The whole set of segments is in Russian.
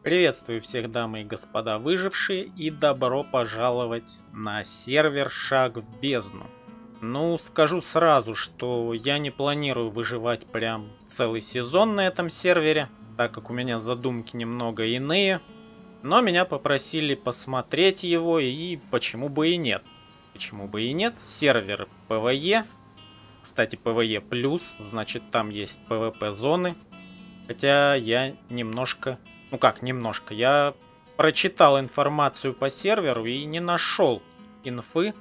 Приветствую всех, дамы и господа выжившие, и добро пожаловать на сервер Шаг в бездну. Ну, скажу сразу, что я не планирую выживать прям целый сезон на этом сервере, так как у меня задумки немного иные, но меня попросили посмотреть его, и почему бы и нет. Почему бы и нет, сервер ПВЕ, кстати, ПВЕ плюс, значит там есть ПВП зоны, хотя я немножко... Ну как немножко, я прочитал информацию по серверу и не нашел инфы,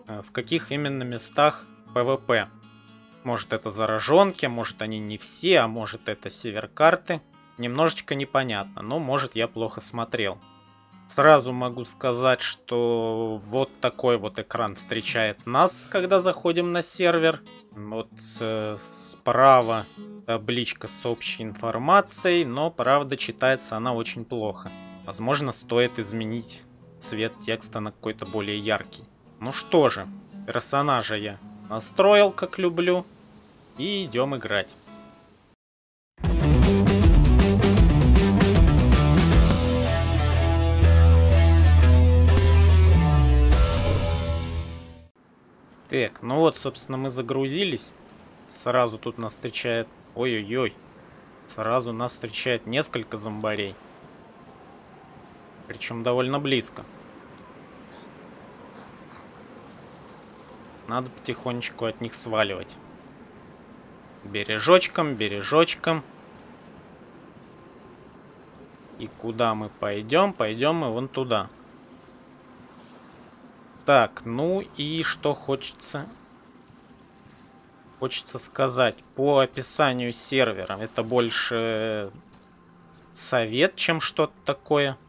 в каких именно местах ПВП. Может это зараженки, может они не все, а может это север-карты. Немножечко непонятно, но может я плохо смотрел. Сразу могу сказать, что вот такой вот экран встречает нас, когда заходим на сервер. Вот справа табличка с общей информацией, но правда читается она очень плохо. Возможно, стоит изменить цвет текста на какой-то более яркий. Ну что же, персонажа я настроил, как люблю, и идем играть. Так, ну вот, собственно, мы загрузились. Сразу тут нас встречает... Ой-ой-ой. Сразу нас встречает несколько зомбарей. Причем довольно близко. Надо потихонечку от них сваливать. Бережочком, бережочком. И куда мы пойдем? Пойдем мы вон туда. Так, ну и что хочется... Хочется сказать, по описанию сервера, это больше совет, чем что-то такое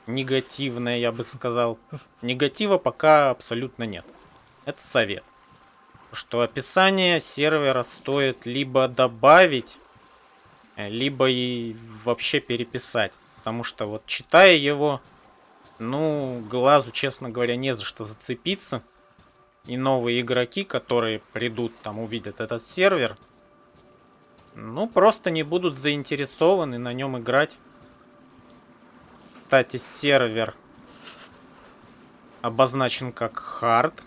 негативное, я бы сказал. Негатива пока абсолютно нет. Это совет. Что описание сервера стоит либо добавить, либо и вообще переписать. Потому что вот читая его, ну, глазу, честно говоря, не за что зацепиться. И новые игроки, которые придут там, увидят этот сервер, ну, просто не будут заинтересованы на нем играть. Кстати, сервер обозначен как хард.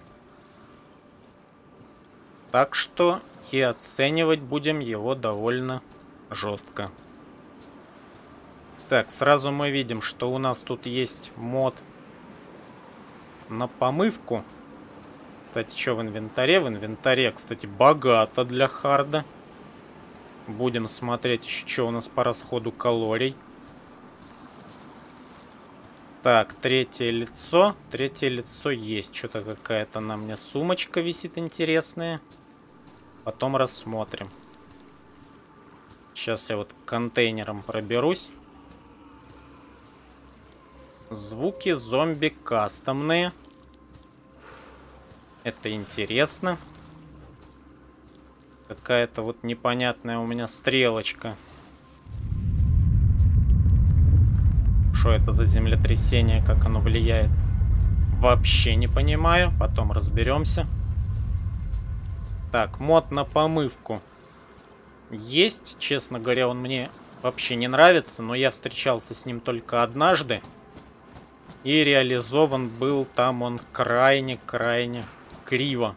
Так что и оценивать будем его довольно жестко. Так, сразу мы видим, что у нас тут есть мод на помывку. Кстати, что в инвентаре? В инвентаре, кстати, богато для харда. Будем смотреть еще, что у нас по расходу калорий. Так, третье лицо. Третье лицо есть. Что-то какая-то на мне сумочка висит интересная. Потом рассмотрим. Сейчас я вот к контейнерам проберусь. Звуки зомби кастомные. Это интересно. Какая-то вот непонятная у меня стрелочка. Что это за землетрясение, как оно влияет? Вообще не понимаю. Потом разберемся. Так, мод на помывку. Есть, честно говоря, он мне вообще не нравится, но я встречался с ним только однажды. И реализован был там он крайне-крайне криво.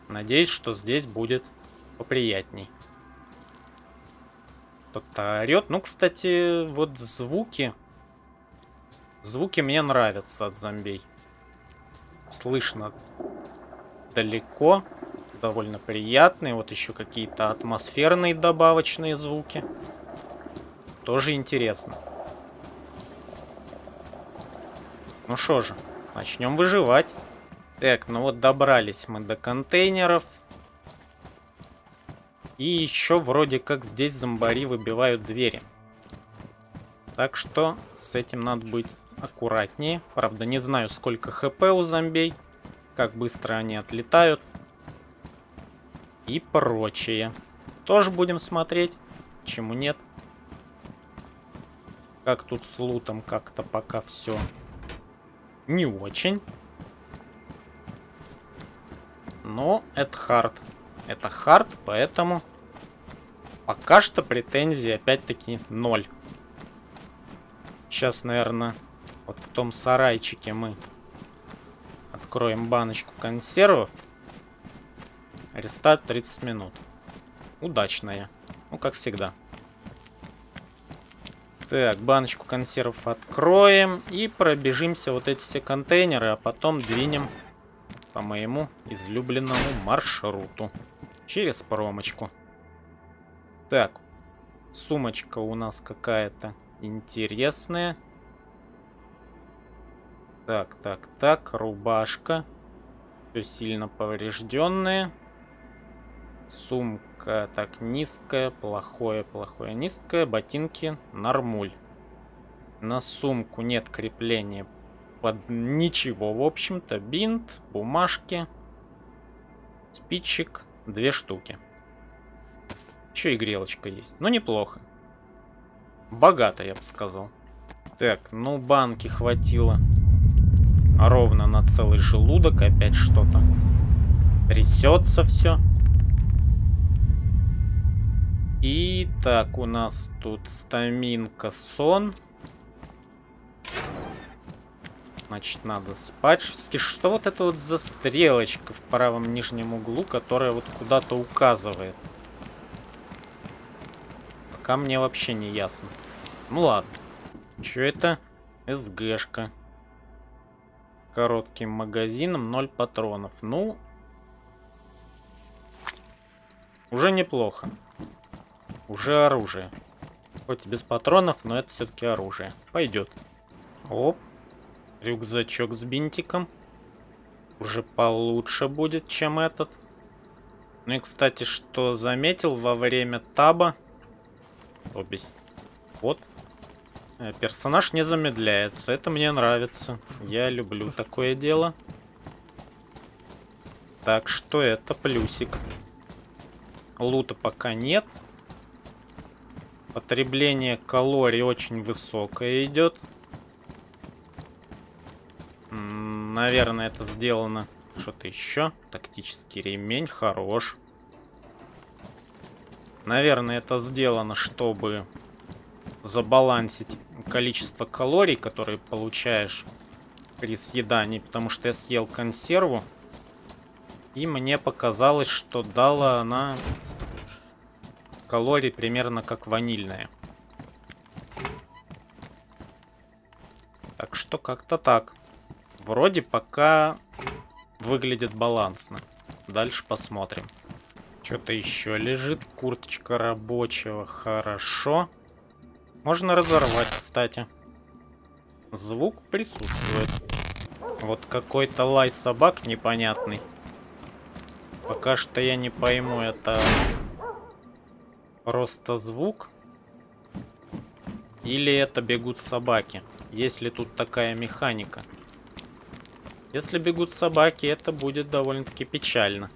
Надеюсь, что здесь будет поприятней. Кто-то орет. Ну, кстати, вот звуки. Звуки мне нравятся от зомбей. Слышно далеко. Довольно приятные. Вот еще какие-то атмосферные добавочные звуки. Тоже интересно. Ну что же, начнем выживать. Так, ну вот добрались мы до контейнеров. И еще вроде как здесь зомбари выбивают двери. Так что с этим надо быть аккуратнее. Правда, не знаю, сколько хп у зомбей. Как быстро они отлетают. И прочее. Тоже будем смотреть. Почему нет? Как тут с лутом как-то пока все не очень. Но это хард. Это хард, поэтому Пока что претензий опять-таки 0. Сейчас, наверное, вот в том сарайчике мы откроем баночку консервов. Рестарт 30 минут. Удачная. Ну, как всегда. Так, баночку консервов откроем. И пробежимся вот эти все контейнеры, а потом двинем по моему излюбленному маршруту. Через промочку. Так, сумочка у нас какая-то интересная. Так, рубашка. Все сильно поврежденная. Сумка так низкая, плохое, низкое. Ботинки нормуль. На сумку нет крепления под ничего, в общем-то. Бинт, бумажки, спичек 2 штуки. Еще и грелочка есть. Ну, неплохо. Богато, я бы сказал. Так, ну банки хватило ровно на целый желудок. Опять что-то трясется все. И так, у нас тут стаминка, сон. Значит, надо спать. Все-таки что вот это вот за стрелочка в правом нижнем углу, которая вот куда-то указывает? Пока мне вообще не ясно. Ну ладно. Что это? СГшка. Коротким магазином, 0 патронов. Ну, уже неплохо. Уже оружие. Хоть и без патронов, но это все-таки оружие. Пойдет. Оп. Рюкзачок с бинтиком. Уже получше будет, чем этот. Ну и, кстати, что заметил во время таба. То есть, вот. Персонаж не замедляется. Это мне нравится. Я люблю такое дело. Так что это плюсик. Лута пока нет. Потребление калорий очень высокое идет. Наверное, это сделано что-то еще. Тактический ремень хорош. Наверное, это сделано, чтобы забалансить количество калорий, которые получаешь при съедании. Потому что я съел консерву. И мне показалось, что дала она калорий примерно как ванильная. Так что как-то так. Вроде пока выглядит балансно. Дальше посмотрим. Что-то еще лежит. Курточка рабочего. Хорошо. Можно разорвать, кстати. Звук присутствует. Вот какой-то лай собак непонятный. Пока что я не пойму, это просто звук или это бегут собаки. Есть ли тут такая механика? Если бегут собаки, это будет довольно-таки печально.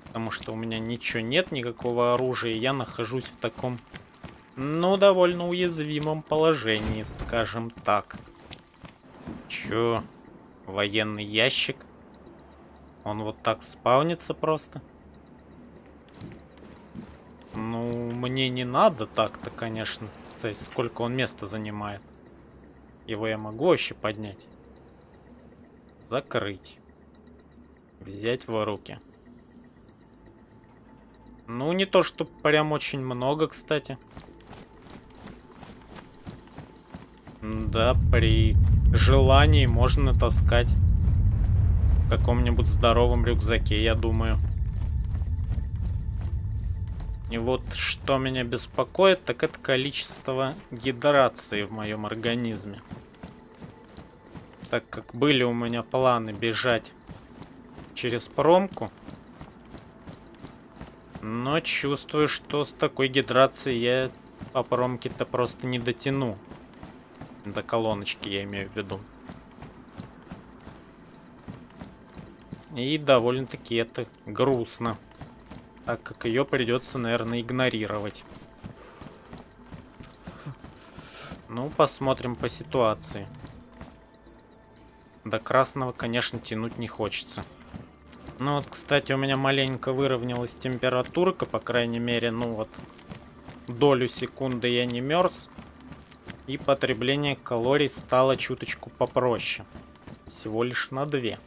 Потому что у меня ничего нет, никакого оружия. Я нахожусь в таком, ну, довольно уязвимом положении, скажем так. Чё? Военный ящик? Он вот так спаунится просто? Ну, мне не надо так-то, конечно. Кстати, сколько он места занимает. Его я могу вообще поднять? Закрыть. Взять в руки. Ну, не то, что прям очень много, кстати. Да, при желании можно таскать в каком-нибудь здоровом рюкзаке, я думаю. И вот что меня беспокоит, так это количество гидрации в моем организме. Так как были у меня планы бежать через промку, но чувствую, что с такой гидрацией я по промке-то просто не дотяну. До колоночки я имею в виду. И довольно-таки это грустно. Так как ее придется, наверное, игнорировать. Ну, посмотрим по ситуации. До красного, конечно, тянуть не хочется. Ну вот, кстати, у меня маленько выровнялась температурка, по крайней мере, ну вот, долю секунды я не мерз. И потребление калорий стало чуточку попроще. Всего лишь на 2.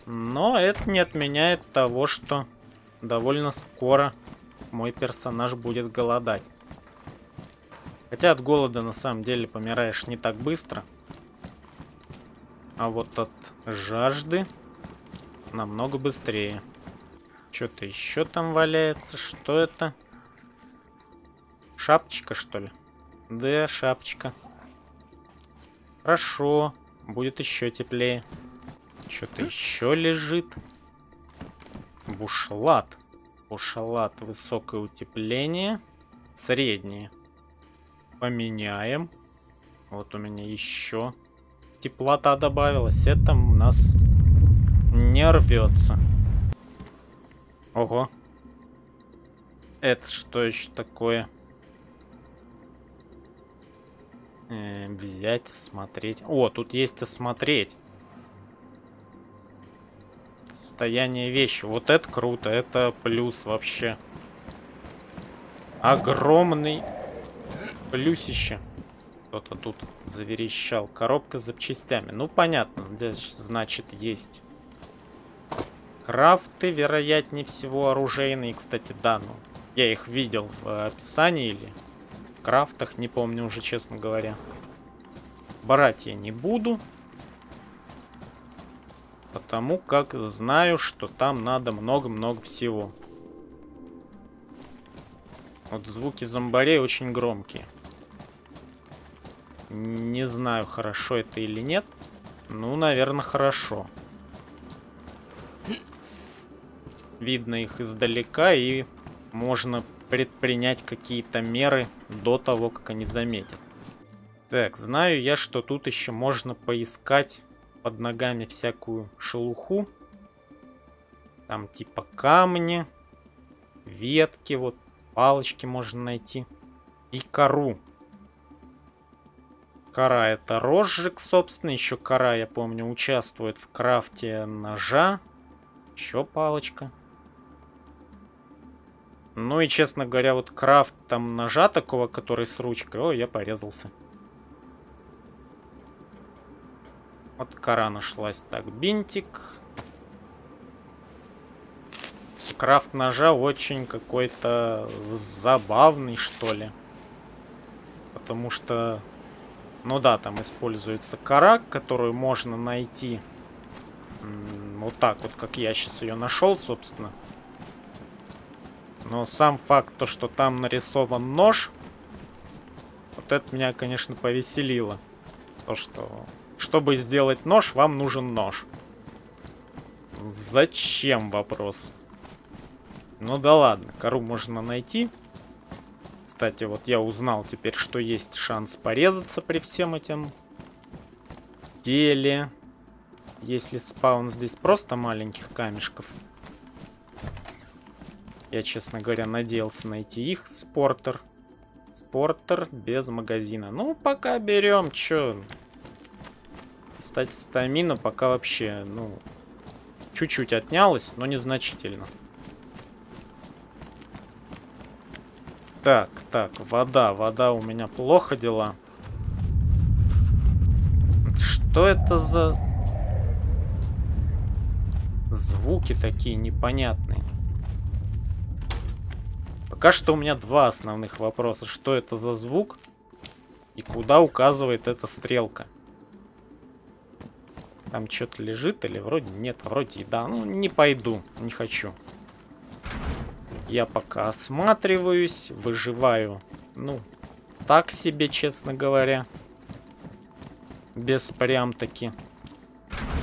Но это не отменяет того, что довольно скоро мой персонаж будет голодать. Хотя от голода на самом деле помираешь не так быстро. А вот от жажды намного быстрее. Что-то еще там валяется. Что это? Шапочка, что ли? Да, шапочка. Хорошо. Будет еще теплее. Что-то еще лежит. Бушлат. Бушлат. Высокое утепление. Среднее. Поменяем. Вот у меня еще теплота добавилась. Это у нас не рвется. Ого. Это что еще такое? Взять, смотреть. О, тут есть осмотреть. Состояние вещи. Вот это круто. Это плюс вообще. Огромный плюсище. Кто-то тут заверещал. Коробка с запчастями. Ну, понятно. Здесь, значит, есть крафты, вероятнее всего, оружейные. Кстати, да, ну, я их видел в описании или в крафтах, не помню уже, честно говоря. Брать я не буду. Потому как знаю, что там надо много-много всего. Вот звуки зомбарей очень громкие. Не знаю, хорошо это или нет. Ну, наверное, хорошо. Видно их издалека, и можно предпринять какие-то меры до того, как они заметят. Так, знаю я, что тут еще можно поискать под ногами всякую шелуху. Там типа камни, ветки, вот палочки можно найти. И кору. Кора — это розжиг, собственно. Еще кора, я помню, участвует в крафте ножа. Еще палочка. Ну и, честно говоря, вот крафт там ножа такого, который с ручкой. О, я порезался. Вот кора нашлась. Так, бинтик. Крафт ножа очень какой-то забавный, что ли. Потому что, ну да, там используется кора, которую можно найти вот так вот, как я сейчас ее нашел, собственно. Но сам факт, то, что там нарисован нож, вот это меня, конечно, повеселило. То, что, чтобы сделать нож, вам нужен нож. Зачем, вопрос? Ну да ладно, кору можно найти. Кстати, вот я узнал теперь, что есть шанс порезаться при всем этом деле. Если спаун здесь просто маленьких камешков. Я, честно говоря, надеялся найти их. Спортер. Спортер без магазина. Ну, пока берем. Чё? Кстати, стамина пока вообще, ну, чуть-чуть отнялась, но незначительно. Так, вода. Вода у меня плохо дела. Что это за звуки такие непонятные? Пока что у меня два основных вопроса. Что это за звук? И куда указывает эта стрелка? Там что-то лежит или вроде нет? Вроде и да. Ну, не пойду. Не хочу. Я пока осматриваюсь. Выживаю. Ну, так себе, честно говоря. Без прям-таки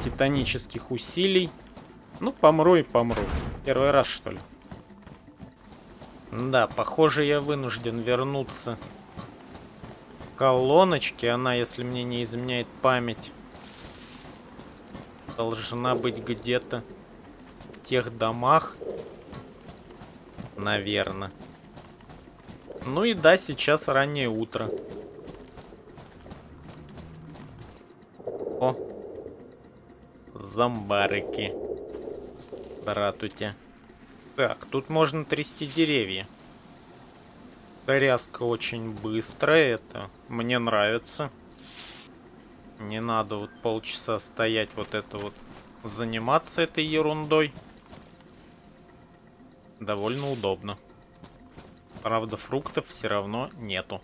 титанических усилий. Ну, помру и помру. Первый раз, что ли? Да, похоже, я вынужден вернуться к колоночке. Она, если мне не изменяет память, должна быть где-то в тех домах. Наверное. Ну и да, сейчас раннее утро. О! Зомбарики. Здравствуйте. Так, тут можно трясти деревья. Тряска очень быстрая, это мне нравится. Не надо вот полчаса стоять вот это вот, заниматься этой ерундой. Довольно удобно. Правда, фруктов все равно нету.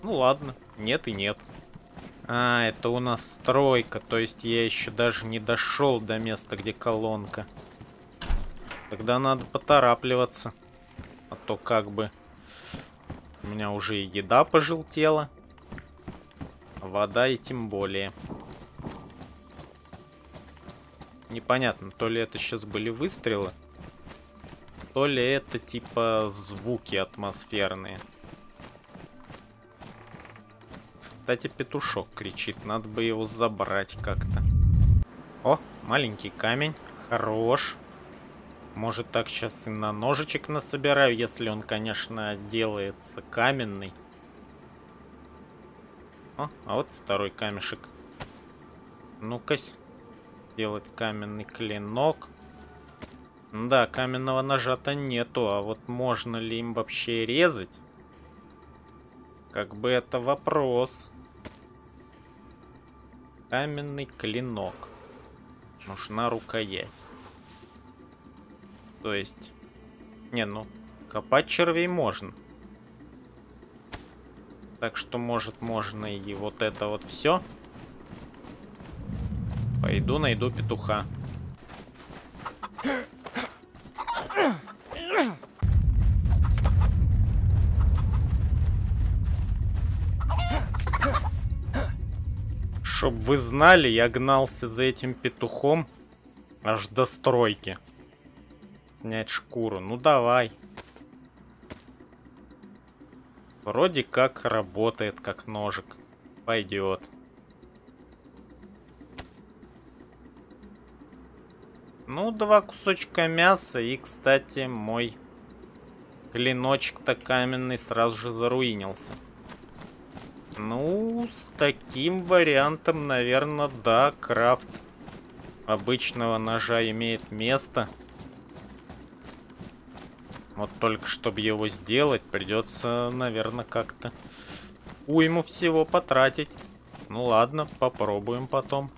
Ну ладно, нет и нет. А, это у нас стройка, то есть я еще даже не дошел до места, где колонка. Тогда надо поторапливаться. А то как бы у меня уже и еда пожелтела. Вода и тем более. Непонятно, то ли это сейчас были выстрелы, то ли это типа звуки атмосферные. Кстати, петушок кричит, надо бы его забрать как-то. О, маленький камень, хорош. Может, так сейчас и на ножичек насобираю, если он, конечно, делается каменный. О, а вот второй камешек. Ну-кась. Делать каменный клинок. Да, каменного ножа-то нету, а вот можно ли им вообще резать? Как бы это вопрос. Каменный клинок. Нужна рукоять. То есть... Не, ну, копать червей можно. Так что, может, можно и вот это вот все. Пойду найду петуха. Чтоб вы знали, я гнался за этим петухом аж до стройки. Снять шкуру. Ну давай. Вроде как работает, как ножик. Пойдет. Ну, 2 кусочка мяса. И, кстати, мой клиночек-то каменный сразу же заруинился. Ну, с таким вариантом, наверное, да, крафт обычного ножа имеет место. Вот только чтобы его сделать, придется, наверное, как-то уйму всего потратить. Ну ладно, попробуем потом.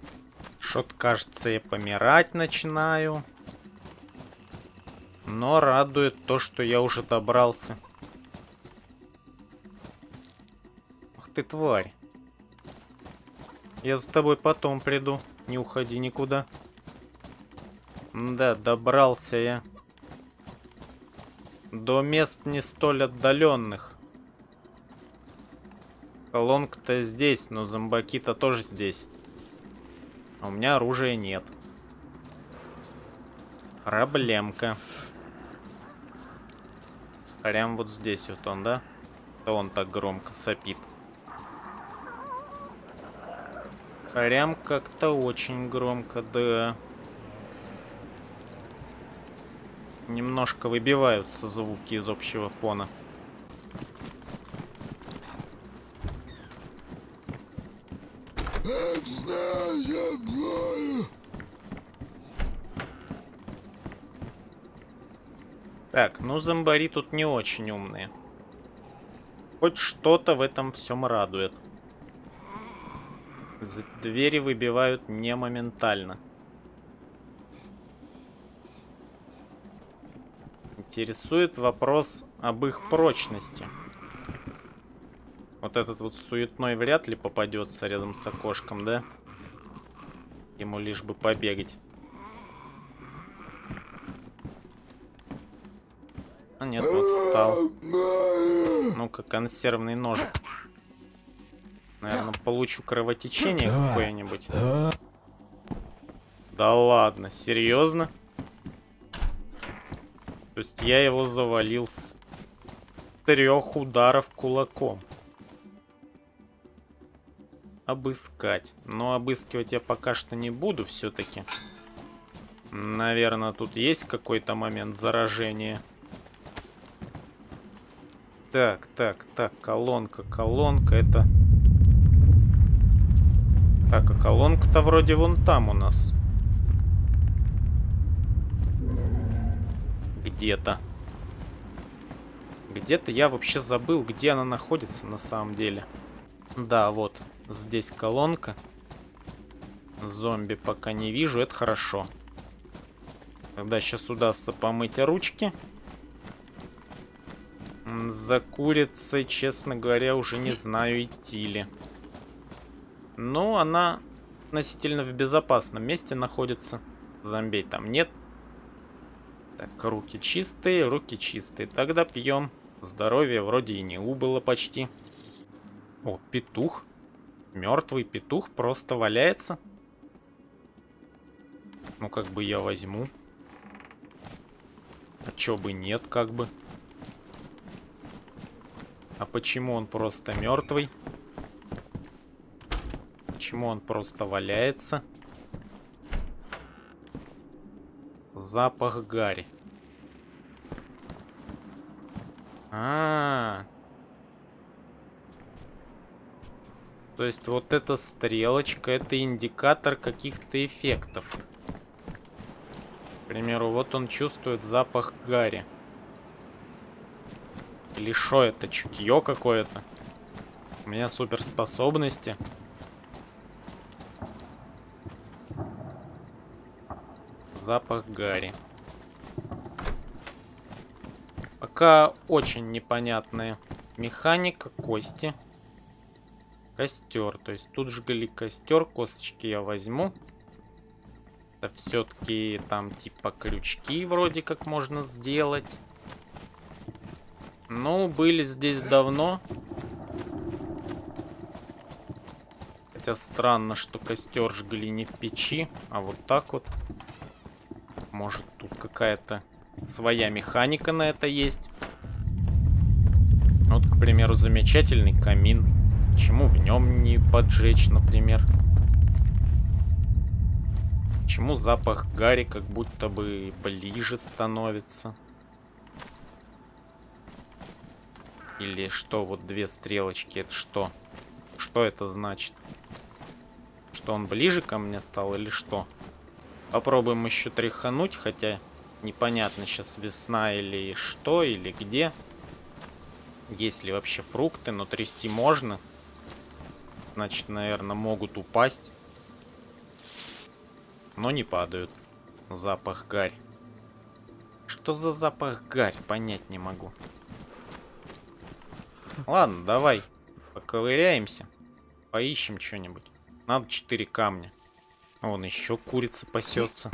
Что-то, кажется, я помирать начинаю. Но радует то, что я уже добрался. Ах ты, тварь. Я за тобой потом приду. Не уходи никуда. Да, добрался я до мест не столь отдаленных. Колонка-то здесь, но зомбаки-то тоже здесь. А у меня оружия нет. Проблемка. Прям вот здесь вот он, да? То он так громко сопит. Прям как-то очень громко, да. Немножко выбиваются звуки из общего фона. Так, ну зомбари тут не очень умные. Хоть что-то в этом всем радует. Двери выбивают не моментально. Интересует вопрос об их прочности. Вот этот вот суетной вряд ли попадется рядом с окошком, да? Ему лишь бы побегать. А нет, вот встал. Ну-ка, консервный ножик. Наверное, получу кровотечение какое-нибудь. Да ладно, серьезно? То есть я его завалил с 3 ударов кулаком. Обыскать. Но обыскивать я пока что не буду все-таки. Наверное, тут есть какой-то момент заражения. Так, колонка, это... Так, а колонка-то вроде вон там у нас. Где-то. Где-то я вообще забыл, где она находится на самом деле. Да, вот. Здесь колонка. Зомби пока не вижу, это хорошо. Когда сейчас удастся помыть ручки. За курицей, честно говоря, уже не знаю, идти ли. Но она относительно в безопасном месте находится. Зомбей там нет. Так, руки чистые, руки чистые. Тогда пьем. Здоровье вроде и не убыло почти. О, петух. Мертвый петух просто валяется. Ну, как бы я возьму. А чё бы нет, как бы. А почему он просто мертвый? Почему он просто валяется? Запах гари. То есть вот эта стрелочка, это индикатор каких-то эффектов. К примеру, вот он чувствует запах гари. Или шо это? Чутье какое-то? У меня суперспособности. Запах гари. Пока очень непонятная механика, кости. Костер. То есть тут жгли костер, косточки я возьму. Это все-таки там типа крючки вроде как можно сделать. Ну, были здесь давно. Хотя странно, что костер жгли не в печи, а вот так вот. Может, тут какая-то своя механика на это есть. Вот, к примеру, замечательный камин. Почему в нем не поджечь, например? Почему запах гари как будто бы ближе становится? Или что, вот две стрелочки, это что? Что это значит? Что он ближе ко мне стал или что? Попробуем еще тряхануть, хотя непонятно сейчас весна или что, или где. Есть ли вообще фрукты, но трясти можно. Значит, наверное, могут упасть. Но не падают. Запах гарь. Что за запах гарь? Понять не могу. Ладно, давай поковыряемся. Поищем что-нибудь. Надо 4 камня. Вон еще курица пасется.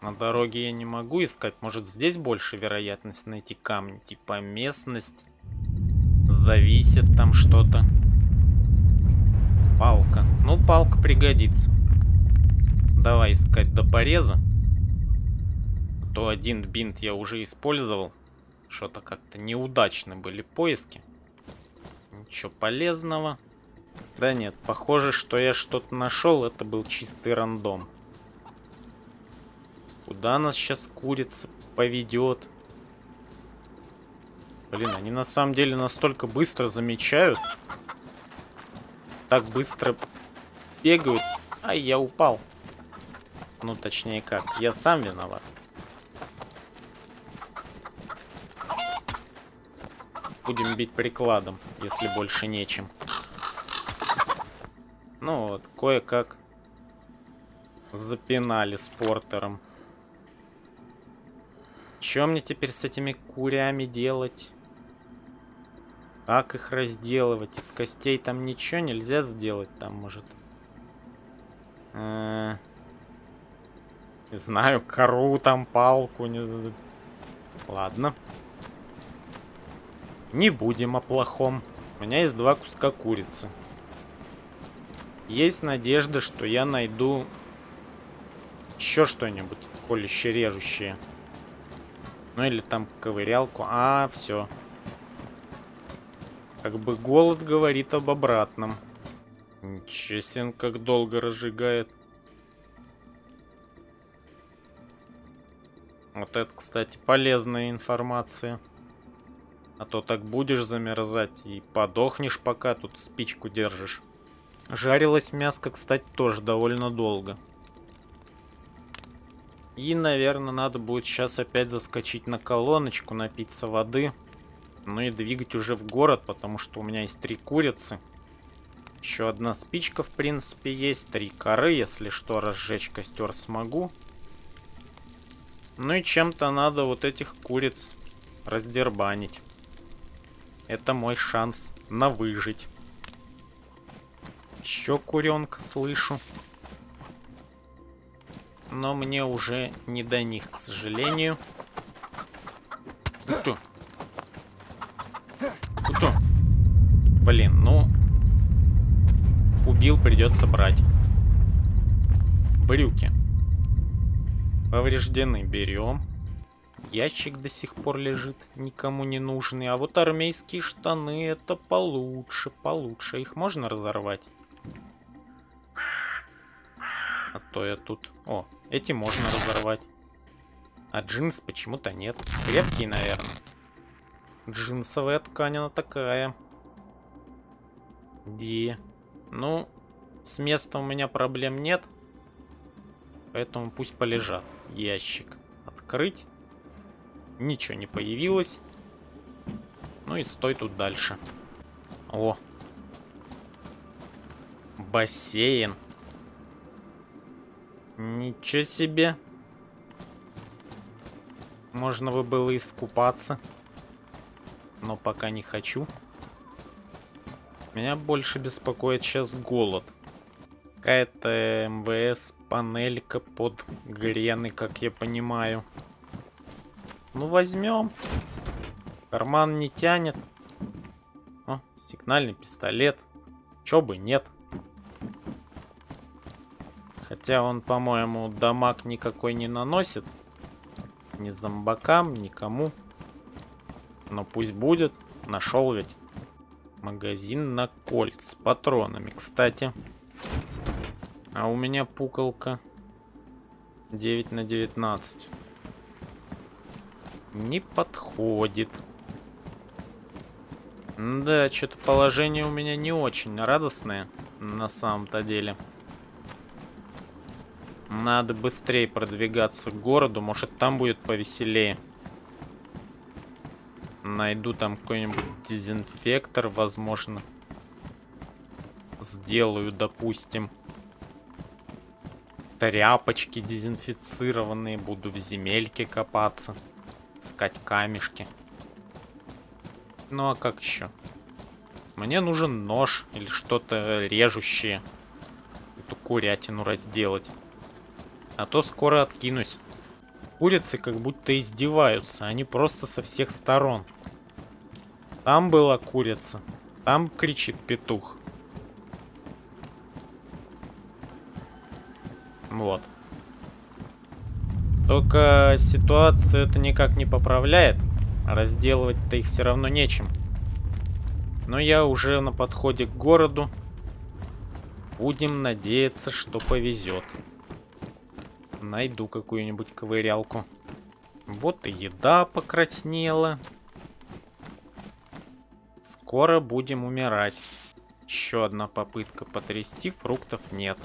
На дороге я не могу искать. Может, здесь больше вероятность найти камни. Типа местность. Зависит там что-то. Палка. Ну, палка пригодится. Давай искать до пореза. А то один бинт я уже использовал. Что-то как-то неудачны были поиски. Ничего полезного. Да нет, похоже, что я что-то нашел. Это был чистый рандом. Куда нас сейчас курица поведет? Блин, они на самом деле настолько быстро замечают. Так быстро бегают. Ай, я упал. Ну, точнее как, я сам виноват. Будем бить прикладом, если больше нечем. Ну вот, кое-как запинали с портером. Что мне теперь с этими курями делать? Как их разделывать? Из костей там ничего нельзя сделать, там может. Не знаю, кору там, палку. Не... Ладно. Не будем о плохом. У меня есть 2 куска курицы. Есть надежда, что я найду еще что-нибудь колюще-режущее. Ну или там ковырялку. А, все. Как бы голод говорит об обратном. Ничего себе, он как долго разжигает. Вот это, кстати, полезная информация. А то так будешь замерзать и подохнешь, пока тут спичку держишь. Жарилось мяско, кстати, тоже довольно долго. И, наверное, надо будет сейчас опять заскочить на колоночку, напиться воды. Ну и двигать уже в город, потому что у меня есть 3 курицы. Еще одна спичка, в принципе, есть. 3 коры, если что, разжечь костер смогу. Ну и чем-то надо вот этих куриц раздербанить. Это мой шанс на выжить. Еще куренка слышу. Но мне уже не до них, к сожалению. Кто? Кто? Блин, ну... Убил, придется брать. Брюки. Повреждены, берем. Ящик до сих пор лежит, никому не нужный. А вот армейские штаны, это получше, получше. Их можно разорвать? А то я тут... О, эти можно разорвать. А джинс почему-то нет. Крепкие, наверное. Джинсовая ткань, она такая. Где? Ну, с местом у меня проблем нет. Поэтому пусть полежат. Ящик открыть. Ничего не появилось. Ну и стой тут дальше. О. Бассейн. Ничего себе. Можно бы было искупаться. Но пока не хочу. Меня больше беспокоит сейчас голод. Какая-то МВС панелька под грены, как я понимаю. Ну, возьмем. Карман не тянет. О, сигнальный пистолет. Чё бы нет. Хотя он, по-моему, дамаг никакой не наносит. Ни зомбакам, никому. Но пусть будет. Нашел ведь. Магазин на кольт с патронами, кстати. А у меня пукалка 9 на 19. Не подходит. Да, что-то положение у меня не очень радостное на самом-то деле. Надо быстрее продвигаться к городу, может там будет повеселее. Найду там какой-нибудь дезинфектор, возможно. Сделаю, допустим. Тряпочки дезинфицированные. Буду в земельке копаться. Искать камешки. Ну а как еще? Мне нужен нож или что-то режущее. Эту курятину разделать. А то скоро откинусь. Курицы как будто издеваются. Они просто со всех сторон. Там была курица. Там кричит петух. Вот. Только ситуацию это никак не поправляет. Разделывать-то их все равно нечем. Но я уже на подходе к городу. Будем надеяться, что повезет. Найду какую-нибудь ковырялку. Вот и еда покраснела. Скоро будем умирать. Еще одна попытка потрясти. Фруктов нет.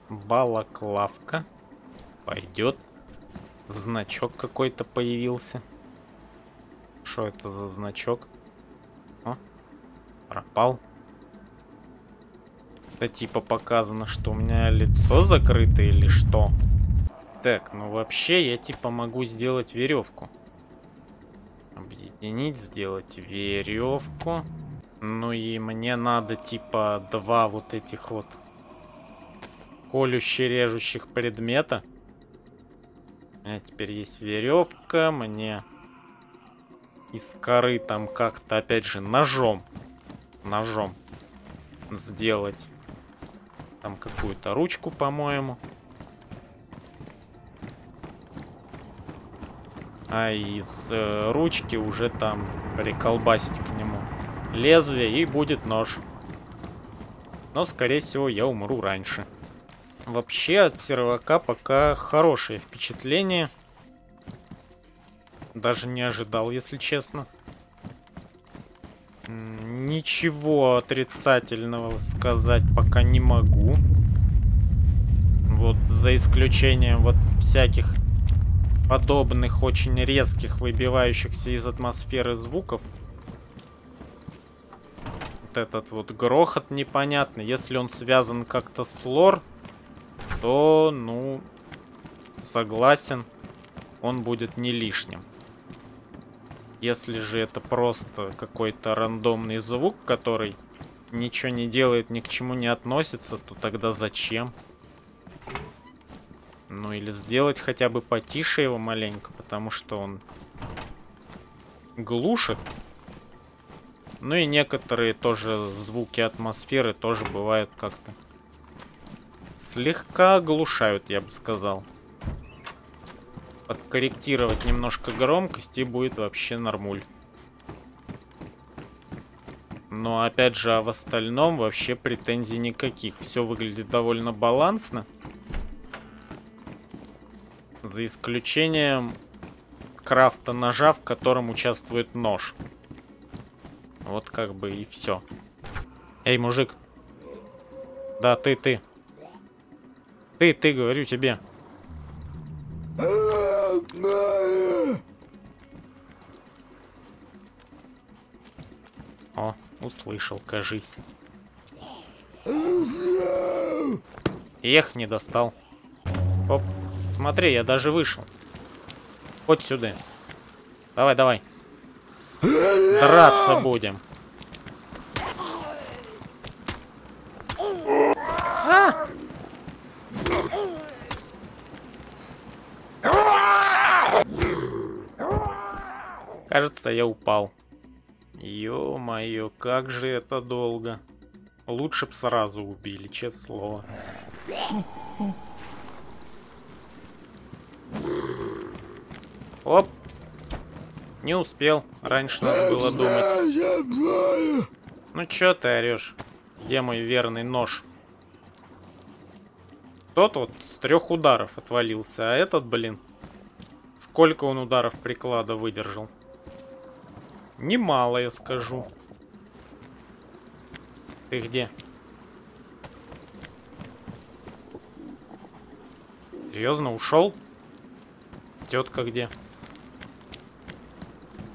Балаклавка. Пойдет. Значок какой-то появился. Что это за значок? О, пропал. Это типа показано, что у меня лицо закрыто или что? Так, ну вообще я типа могу сделать веревку. Объединить, сделать веревку. Ну и мне надо типа 2 вот этих вот колюще-режущих предмета. У меня теперь есть веревка. Мне из коры там как-то опять же ножом сделать там какую-то ручку, по-моему. А из ручки уже там приколбасить к нему лезвие, и будет нож. Но, скорее всего, я умру раньше. Вообще, от сервака пока хорошее впечатление. Даже не ожидал, если честно. Ничего отрицательного сказать пока не могу. Вот за исключением вот всяких подобных очень резких, выбивающихся из атмосферы звуков. Вот этот вот грохот непонятный. Если он связан как-то с лор, то, ну, согласен, он будет не лишним. Если же это просто какой-то рандомный звук, который ничего не делает, ни к чему не относится, то тогда зачем? Ну или сделать хотя бы потише его маленько, потому что он глушит. Ну и некоторые тоже звуки атмосферы тоже бывают как-то слегка оглушают, я бы сказал. Подкорректировать немножко громкость и будет вообще нормуль. Но опять же, а в остальном вообще претензий никаких. Все выглядит довольно балансно. За исключением крафта ножа, в котором участвует нож. Вот как бы и все. Эй, мужик. Да, ты. Ты, говорю тебе. О, услышал, кажись. Эх, не достал. Оп, смотри, я даже вышел. Хоть сюда. Давай. Драться будем. А! Кажется, я упал. Ё-моё, как же это долго. Лучше б сразу убили, честное слово. Оп. Не успел. Раньше надо было думать. Ну чё ты орёшь? Где мой верный нож? Тот вот с 3 ударов отвалился, а этот, блин, сколько он ударов приклада выдержал? Немало, я скажу. Ты где? Серьезно, ушел? Тетка где?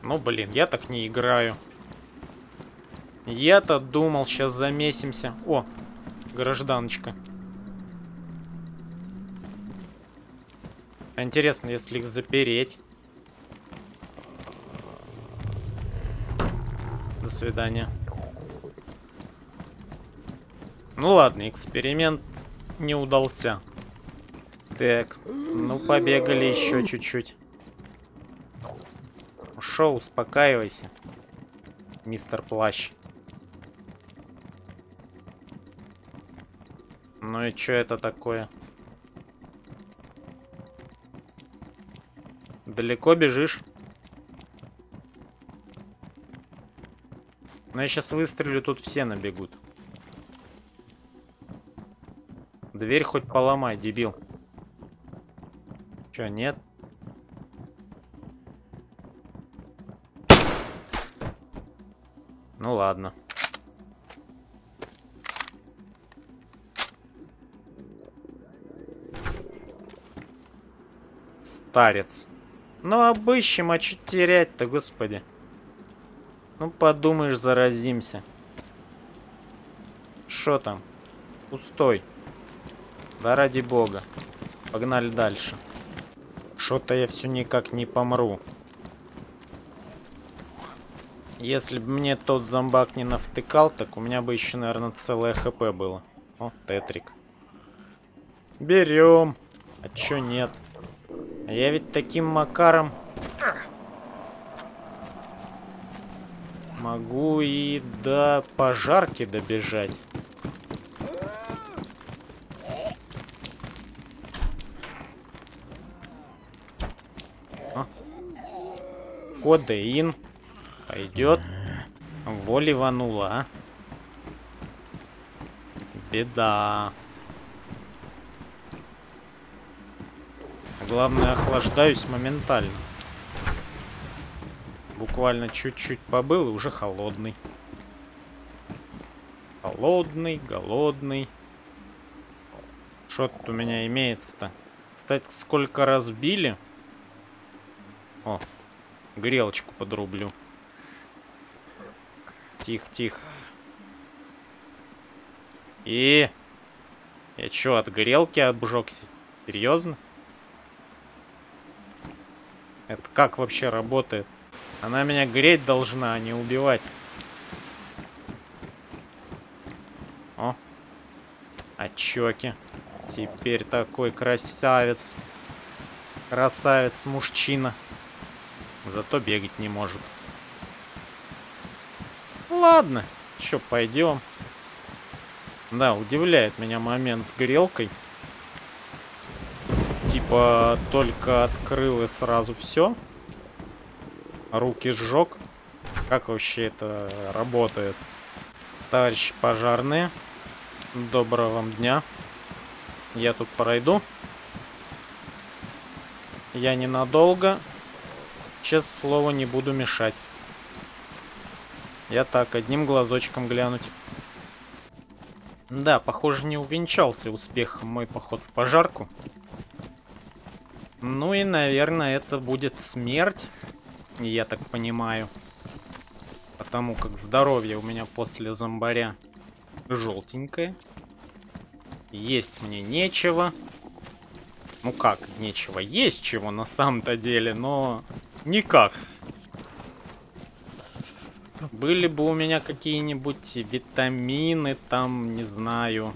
Ну, блин, я так не играю. Я-то думал, сейчас замесимся. О, гражданочка. Интересно, если их запереть. До свидания. Ну ладно, эксперимент не удался. Так, ну побегали еще чуть-чуть. Ушел, успокаивайся, мистер Плащ. Ну и что это такое? Далеко бежишь? Но я сейчас выстрелю, тут все набегут. Дверь хоть поломай, дебил. Чё, нет? Ну ладно. Старец. Ну обыщем, а чё терять-то, господи. Ну подумаешь, заразимся. Шо там? Пустой. Да ради бога. Погнали дальше. Шо-то я все никак не помру. Если бы мне тот зомбак не навтыкал, так у меня бы еще, наверное, целое хп было. О, тетрик. Берем. А чё нет? А я ведь таким макаром могу и до пожарки добежать. Кодеин. Пойдет. Во ливанула, а? Беда. Главное, охлаждаюсь моментально. Буквально чуть-чуть побыл и уже холодный. Холодный, голодный. Что тут у меня имеется-то? Кстати, сколько раз били? О, грелочку подрублю. Тихо, тихо. И... Я чё, от грелки обжёгся? Серьезно? Это как вообще работает? Она меня греть должна, а не убивать. О. Очёки. Теперь такой красавец. Красавец-мужчина. Зато бегать не может. Ладно, чё, пойдем. Да, удивляет меня момент с грелкой. Типа, только открыл и сразу все. Руки сжег. Как вообще это работает? Товарищи пожарные, доброго вам дня. Я тут пройду. Я ненадолго. Честное слово, не буду мешать. Я так, одним глазочком глянуть. Да, похоже, не увенчался успехом мой поход в пожарку. Ну и, наверное, это будет смерть, я так понимаю. Потому как здоровье у меня после зомбаря желтенькое. Есть мне нечего. Ну как, нечего. Есть чего на самом-то деле, но никак. Были бы у меня какие-нибудь витамины, там, не знаю.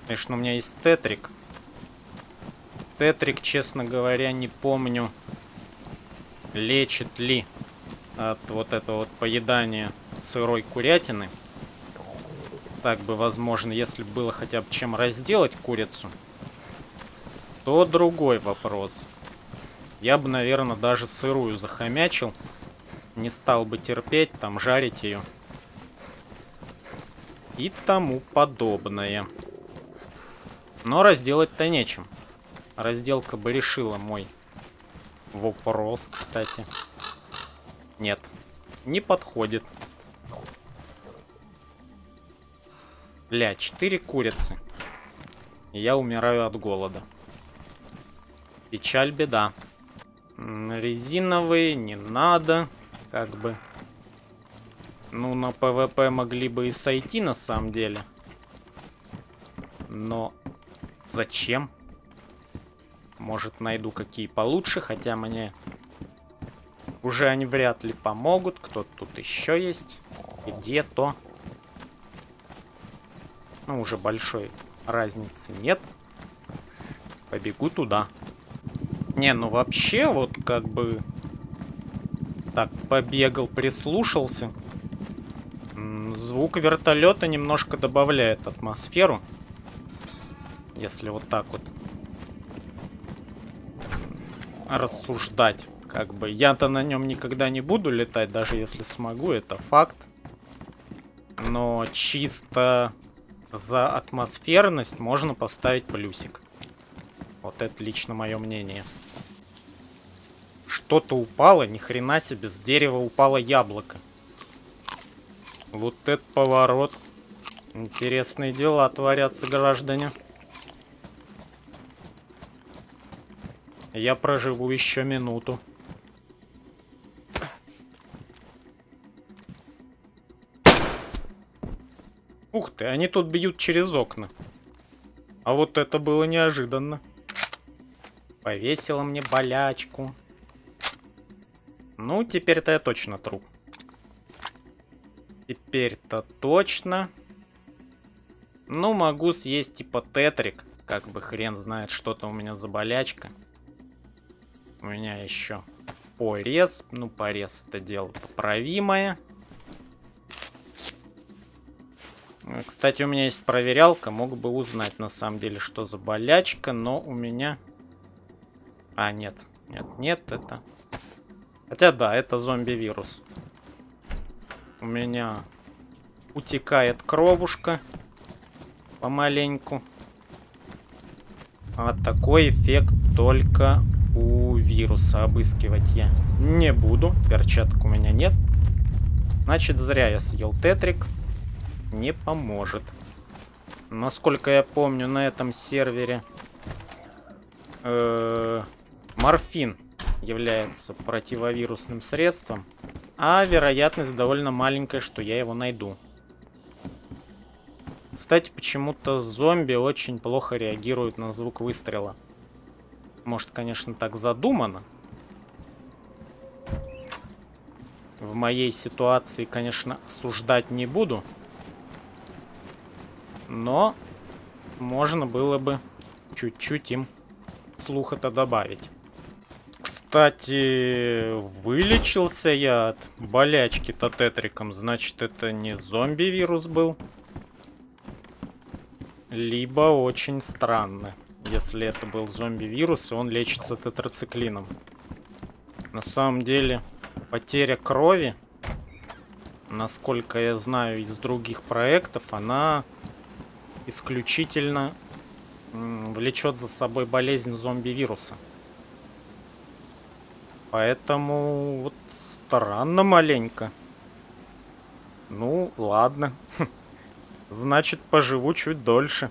Конечно, у меня есть тетрик. Тетрик, честно говоря, не помню, лечит ли от вот этого вот поедания сырой курятины. Так бы, возможно, если бы было хотя бы чем разделать курицу, то другой вопрос. Я бы, наверное, даже сырую захомячил. Не стал бы терпеть, там, жарить ее. И тому подобное. Но разделать-то нечем. Разделка бы решила мой вопрос, кстати. Нет, не подходит. Бля, 4 курицы. И я умираю от голода. Печаль, беда. Резиновые не надо. Как бы. Ну, на ПВП могли бы и сойти, на самом деле. Но зачем? Может, найду какие получше, хотя мне уже они вряд ли помогут. Кто-то тут еще есть. Где-то. Ну, уже большой разницы нет. Побегу туда. Не, ну вообще, вот как бы... Так, побегал, прислушался. Звук вертолета немножко добавляет атмосферу. Если вот так вот рассуждать. Как бы я-то на нем никогда не буду летать, даже если смогу, это факт. Но чисто за атмосферность можно поставить плюсик. Вот это лично мое мнение. Что-то упало, ни хрена себе, с дерева упало яблоко. Вот это поворот. Интересные дела творятся, граждане. Я проживу еще минуту. Ух ты, они тут бьют через окна. А вот это было неожиданно. Повесила мне болячку. Ну, теперь-то я точно труп. Теперь-то точно. Ну, могу съесть типа тетрик. Как бы хрен знает, что-то у меня за болячка. У меня еще порез. Ну, порез это дело поправимое. Кстати, у меня есть проверялка. Мог бы узнать на самом деле, что за болячка. Но у меня... А, нет. Нет, нет, это... Хотя да, это зомби-вирус. У меня утекает кровушка помаленьку. А такой эффект только у вируса. Обыскивать я не буду. Перчаток у меня нет. Значит, зря я съел тетрик. Не поможет. Насколько я помню, на этом сервере морфин является противовирусным средством, а вероятность довольно маленькая, что я его найду. Кстати, почему-то зомби очень плохо реагируют на звук выстрела. Может, конечно, так задумано. В моей ситуации, конечно, осуждать не буду. Но можно было бы чуть-чуть им слуха-то добавить. Кстати, вылечился я от болячки-то тетриком. Значит, это не зомби-вирус был. Либо очень странно, если это был зомби-вирус, и он лечится тетрациклином. На самом деле, потеря крови, насколько я знаю из других проектов, она исключительно влечет за собой болезнь зомби-вируса. Поэтому вот странно маленько. Ну, ладно. Значит, поживу чуть дольше.